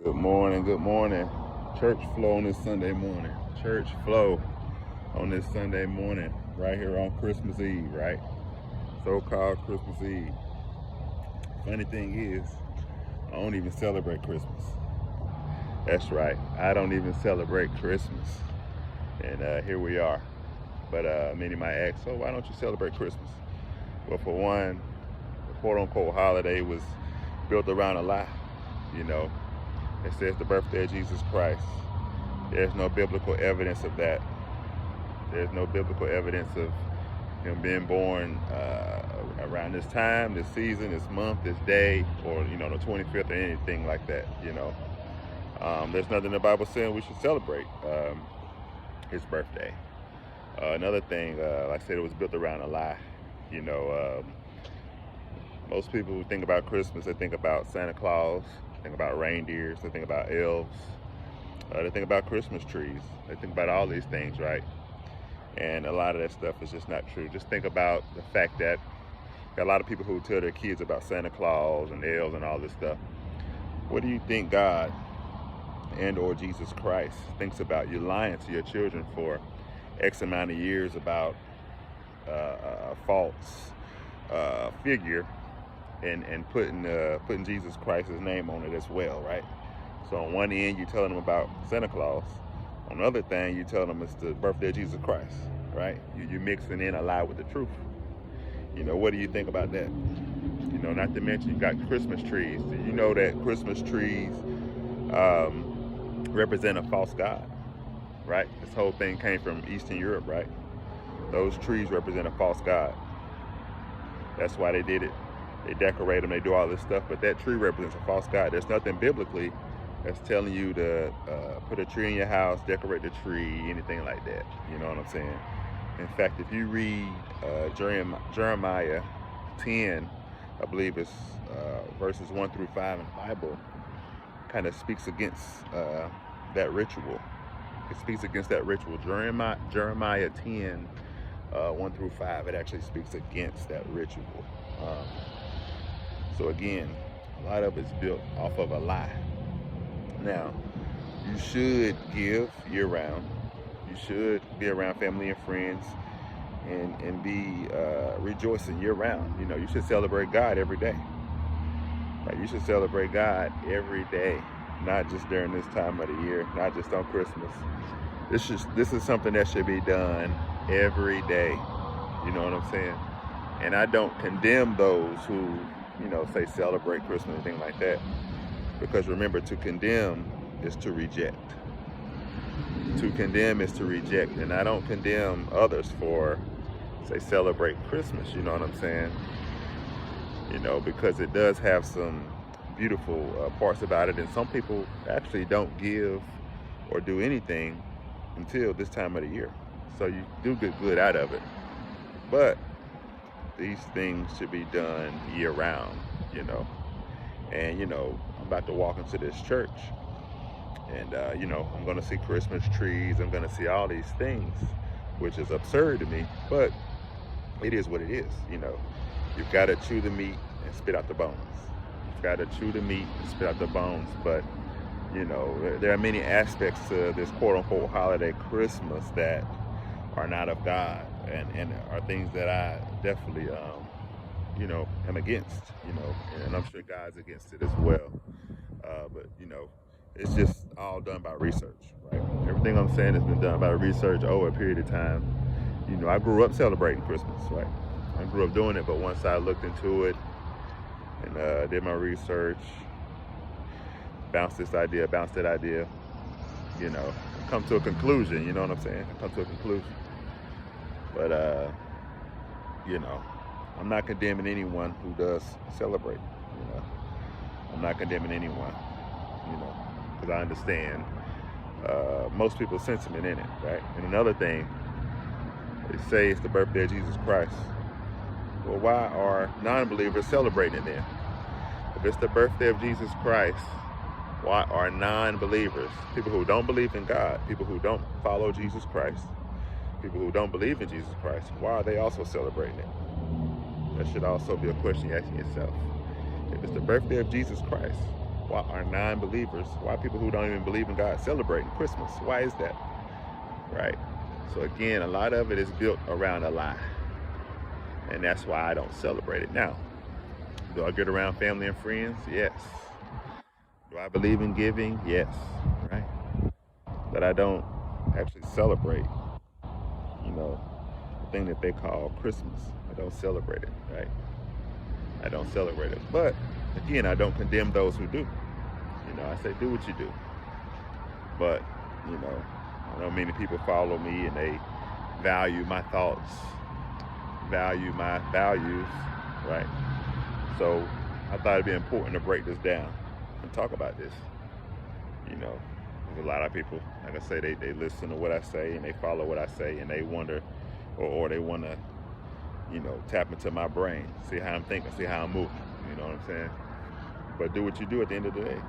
Good morning, good morning. Church flow on this Sunday morning. Church flow on this Sunday morning, right here on Christmas Eve, right? So-called Christmas Eve. Funny thing is, I don't even celebrate Christmas. That's right, I don't even celebrate Christmas. And here we are. But many might ask, so why don't you celebrate Christmas? Well, for one, the quote-unquote holiday was built around a lie, you know. It says the birthday of Jesus Christ. There's no biblical evidence of that. There's no biblical evidence of him being born around this time, this season, this month, this day, or the 25th or anything like that. There's nothing in the Bible saying we should celebrate his birthday. Another thing, like I said, it was built around a lie. Most people who think about Christmas, they think about Santa Claus, they think about reindeers, they think about elves, they think about Christmas trees, they think about all these things, right? And a lot of that stuff is just not true. Just think about the fact that there are a lot of people who tell their kids about Santa Claus and elves and all this stuff. What do you think God and or Jesus Christ thinks about you lying to your children for X amount of years about a false figure and putting Jesus Christ's name on it as well, right? So on one end, you're telling them about Santa Claus. On the other thing, you tell them it's the birthday of Jesus Christ, right? You're mixing in a lie with the truth. What do you think about that? Not to mention you got Christmas trees. You know that Christmas trees represent a false god, right? This whole thing came from Eastern Europe, right? Those trees represent a false god. That's why they did it. They decorate them, they do all this stuff, but that tree represents a false god. There's nothing biblically that's telling you to put a tree in your house, decorate the tree, anything like that. You know what I'm saying? In fact, if you read Jeremiah 10, I believe it's verses 1 through 5 in the Bible, kind of speaks against that ritual. It speaks against that ritual. Jeremiah 10, 1 through 5, it actually speaks against that ritual. So again, a lot of it's built off of a lie. Now, you should give year-round. You should be around family and friends and be rejoicing year-round. You should celebrate God every day. Like, you should celebrate God every day, not just during this time of the year, not just on Christmas. This is something that should be done every day. You know what I'm saying? And I don't condemn those who, say celebrate Christmas and things like that. Because remember, to condemn is to reject. To condemn is to reject. And I don't condemn others for, say, celebrate Christmas, you know what I'm saying? Because it does have some beautiful parts about it. And some people actually don't give or do anything until this time of the year. So you do get good out of it. But these things should be done year round, And, I'm about to walk into this church and, I'm going to see Christmas trees. I'm going to see all these things, which is absurd to me, but it is what it is. You've got to chew the meat and spit out the bones. You've got to chew the meat and spit out the bones. But, there are many aspects to this quote unquote holiday Christmas that are not of God and are things that I definitely, am against, and I'm sure God's against it as well. But, it's just all done by research, right? Everything I'm saying has been done by research over a period of time. I grew up celebrating Christmas, right? I grew up doing it, but once I looked into it and did my research, bounced that idea, come to a conclusion, you know what I'm saying? Come to a conclusion. But, I'm not condemning anyone who does celebrate, I'm not condemning anyone, because I understand most people's sentiment in it, right? And another thing, they say it's the birthday of Jesus Christ. Well, why are non-believers celebrating it then? If it's the birthday of Jesus Christ, why are non-believers, people who don't believe in God, people who don't follow Jesus Christ, people who don't believe in Jesus Christ, why are they also celebrating it? That should also be a question you're asking yourself. If it's the birthday of Jesus Christ, why are non-believers, why people who don't even believe in God celebrating Christmas? Why is that? Right? So again, a lot of it is built around a lie. And that's why I don't celebrate it. Now, do I get around family and friends? Yes. Do I believe in giving? Yes. Right? But I don't actually celebrate, the thing that they call Christmas. I don't celebrate it, right? I don't celebrate it. But again, I don't condemn those who do. I say do what you do. But, I know many people follow me and they value my thoughts, value my values, right? So I thought it'd be important to break this down and talk about this. There's a lot of people, like I say, they listen to what I say and they follow what I say and they wonder, or they want to, tap into my brain, see how I'm thinking, see how I'm moving, you know what I'm saying? But do what you do at the end of the day.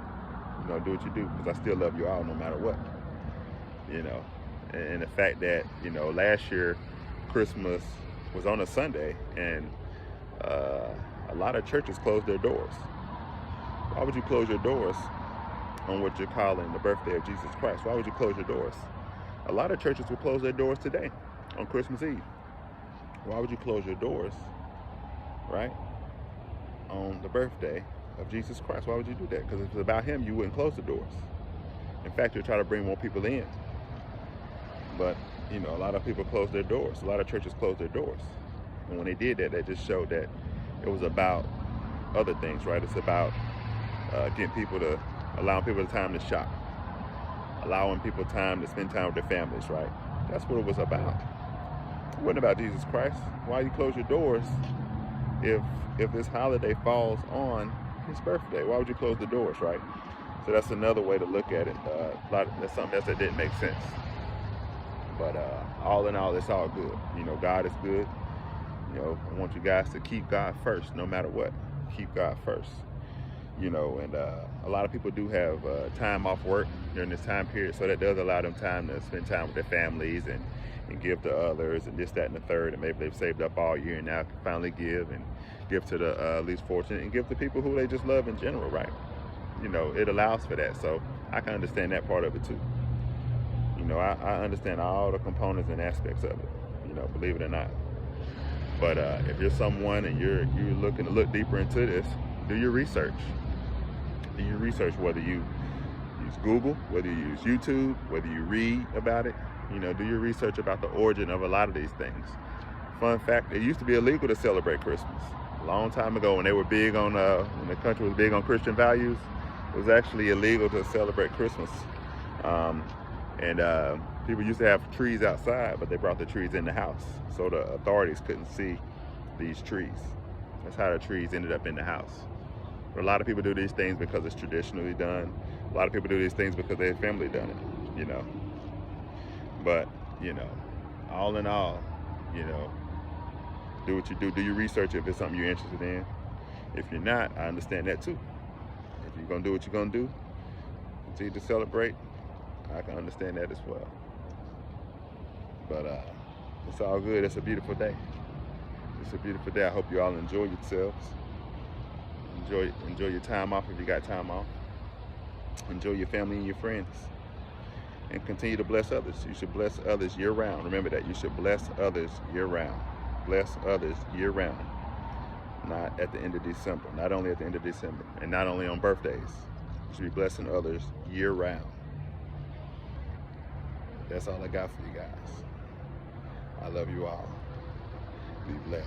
Do what you do, because I still love you all no matter what. And the fact that, last year Christmas was on a Sunday and a lot of churches closed their doors. Why would you close your doors on what you're calling the birthday of Jesus Christ? Why would you close your doors? A lot of churches will close their doors today on Christmas Eve. Why would you close your doors, right, on the birthday of Jesus Christ? Why would you do that? Because if it's about him, you wouldn't close the doors. In fact, you'll try to bring more people in. But, a lot of people closed their doors. A lot of churches closed their doors. And when they did that, that just showed that it was about other things, right? It's about allowing people the time to shop, allowing people time to spend time with their families, right? That's what it was about. It wasn't about Jesus Christ. Why you close your doors if this holiday falls on his birthday? Why would you close the doors, right? So that's another way to look at it. That's something else that didn't make sense. But all in all, it's all good. God is good. I want you guys to keep God first, no matter what. Keep God first. And a lot of people do have time off work during this time period, so that does allow them time to spend time with their families and give to others and this, that, and the third. And maybe they've saved up all year and now can finally give to the least fortunate and give to people who they just love in general, right? It allows for that. So I can understand that part of it too. I understand all the components and aspects of it, believe it or not. But if you're someone and you're looking to look deeper into this, do your research. Do your research, whether you use Google, whether you use YouTube, whether you read about it. Do your research about the origin of a lot of these things. Fun fact, it used to be illegal to celebrate Christmas. A long time ago, when they were big on, when the country was big on Christian values, it was actually illegal to celebrate Christmas. People used to have trees outside, but they brought the trees in the house, so the authorities couldn't see these trees. That's how the trees ended up in the house. But a lot of people do these things because it's traditionally done. A lot of people do these things because their family done it, But, all in all, do what you do. Do your research if it's something you're interested in. If you're not, I understand that too. If you're going to do what you're going to do, continue to celebrate, I can understand that as well. But it's all good. It's a beautiful day. It's a beautiful day. I hope you all enjoy yourselves. Enjoy your time off if you got time off. Enjoy your family and your friends. And continue to bless others. You should bless others year round. Remember that. You should bless others year round. Bless others year round. Not at the end of December. Not only at the end of December. And not only on birthdays. You should be blessing others year round. That's all I got for you guys. I love you all. Be blessed.